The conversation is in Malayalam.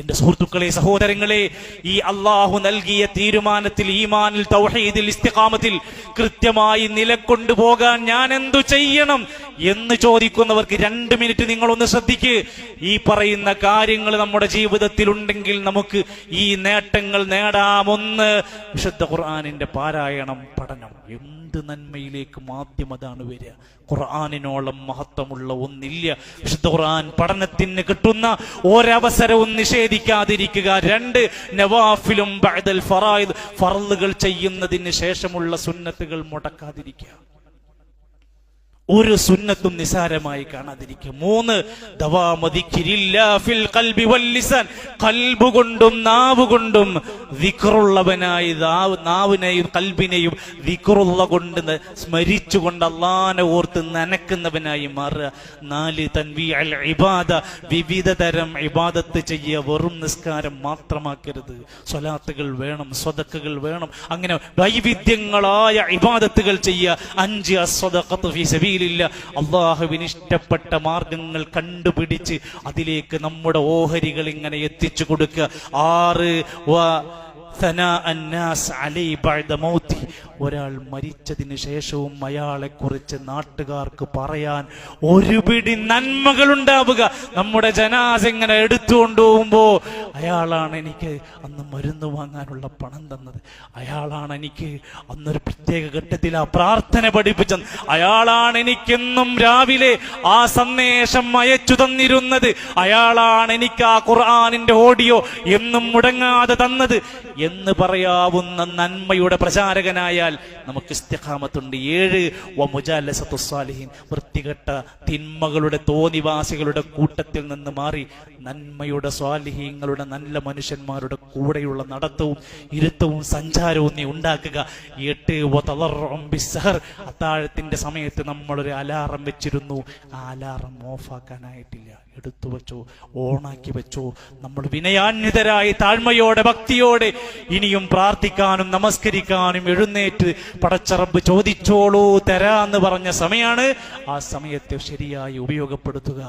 എന്റെ സുഹൃത്തുക്കളെ, സഹോദരങ്ങളെ, ഈ അള്ളാഹു നൽകിയ തീരുമാനത്തിൽ, ഈമാനിൽ, തൗഹീദിൽ, ഇസ്തിഖാമത്തിൽ കൃത്യമായി നിലകൊണ്ടുപോകാൻ ഞാൻ എന്തു ചെയ്യണം എന്ന് ചോദിക്കുന്നവർക്ക് 2 മിനിറ്റ് നിങ്ങളൊന്ന് ശ്രദ്ധിക്ക്. ഈ പറയുന്ന കാര്യങ്ങൾ നമ്മുടെ ജീവിതത്തിൽ ഉണ്ടെങ്കിൽ നമുക്ക് ഈ നേട്ടങ്ങൾ നേടാം. ഒന്ന്, വിശുദ്ധ ഖുർആനിന്റെ പാരായണം, പഠനം. എന്ത് നന്മയിലേക്കും ആദ്യം അതാണ് വരിക. ഖുർആനിനോളം മഹത്വമുള്ള ഒന്നില്ല. വിശുദ്ധ ഖുർആൻ പഠനത്തിന് കിട്ടുന്ന ഒരവസരവും നിഷേധിക്കാതിരിക്കുക. 2, നവാഫിലും ബഅദൽ ഫറായിദ്, ഫർളുകൾ ചെയ്യുന്നതിന് ശേഷമുള്ള സുന്നത്തുകൾ മുടക്കാതിരിക്കുക. ഒരു സുന്നത്തും നിസാരമായി കാണാതിരിക്കുക. 3, ദവാമു ദിക്രില്ലാഹി ഫിൽ ഖൽബി വൽ ലിസാൻ, ഖൽബ് കൊണ്ടും നാവ് കൊണ്ടും ദിക്റുള്ളവനായി നാവിനെയും ഖൽബിനെയും ദിക്റുള്ള കൊണ്ട് സ്മരിച്ചുകൊണ്ട് അല്ലാഹനെ ഓർത്ത് നനക്കുന്നവനായി മാറുക. 4, തൻവീഉൽ ഇബാദ, വിവിധ തരം ഇബാദത്ത് ചെയ്യുക. വെറും നിസ്കാരം മാത്രമാക്കരുത്. സ്വലാത്തുകൾ വേണം, സ്വദഖകൾ വേണം. അങ്ങനെ വൈവിധ്യങ്ങളായ ഇബാദത്തുകൾ ചെയ്യുക. 5, അസ്സദഖത്തു ഫീ സബീൽ, അള്ളാഹുവിന് ഇഷ്ടപ്പെട്ട മാർഗങ്ങൾ കണ്ടുപിടിച്ച് അതിലേക്ക് നമ്മുടെ ഓഹരികൾ ഇങ്ങനെ എത്തിച്ചു കൊടുക്കുക. 6, ഒരാൾ മരിച്ചതിന് ശേഷവും അയാളെ കുറിച്ച് നാട്ടുകാർക്ക് പറയാൻ ഒരു പിടി നന്മകൾ ഉണ്ടാവുക. നമ്മുടെ ജനാസ ഇങ്ങനെ എടുത്തുകൊണ്ടുപോകുമ്പോ, അയാളാണ് എനിക്ക് അന്ന് മരുന്ന് വാങ്ങാനുള്ള പണം തന്നത്, അയാളാണ് എനിക്ക് അന്നൊരു പ്രത്യേക ഘട്ടത്തിൽ ആ പ്രാർത്ഥന പഠിപ്പിച്ചത്, അയാളാണ് എനിക്കെന്നും രാവിലെ ആ സന്ദേശം അയച്ചു തന്നിരുന്നത്, അയാളാണ് എനിക്ക് ആ ഖുർആനിന്റെ ഓഡിയോ എന്നും മുടങ്ങാതെ തന്നത് എന്ന് പറയാവുന്ന നന്മയുടെ പ്രചാരകനായാൽ നമുക്ക് ഇസ്തിഖാമത്തുണ്ട്. 7, വമുജാലസത്തു സ്വാലിഹീൻ, വൃത്തികെട്ട തിന്മകളുടെ തോന്നിവാസികളുടെ കൂട്ടത്തിൽ നിന്ന് മാറി നന്മയുടെ സ്വാലിഹീങ്ങളുടെ നല്ല മനുഷ്യന്മാരുടെ കൂടെയുള്ള നടത്തവും ഇരുത്തവും സഞ്ചാരവും നീ ഉണ്ടാക്കുക. 8, വതളറും ബിസ്സഹർ, അത്താഴത്തിന്റെ സമയത്ത് നമ്മളൊരു അലാറം വെച്ചിരുന്നു, ആ അലാറം ഓഫാക്കാനായിട്ടില്ല, എടുത്തു വെച്ചോ, ഓണാക്കി വെച്ചോ. നമ്മൾ വിനയാന്വിതരായി താഴ്മയോടെ ഭക്തിയോടെ ഇനിയും പ്രാർത്ഥിക്കാനും നമസ്കരിക്കാനും എഴുന്നേറ്റ് പടച്ച റബ്ബ് ചോദിച്ചോളൂ തരാന്ന് പറഞ്ഞ സമയമാണ്. ആ സമയത്തെ ശരിയായി ഉപയോഗപ്പെടുത്തുക.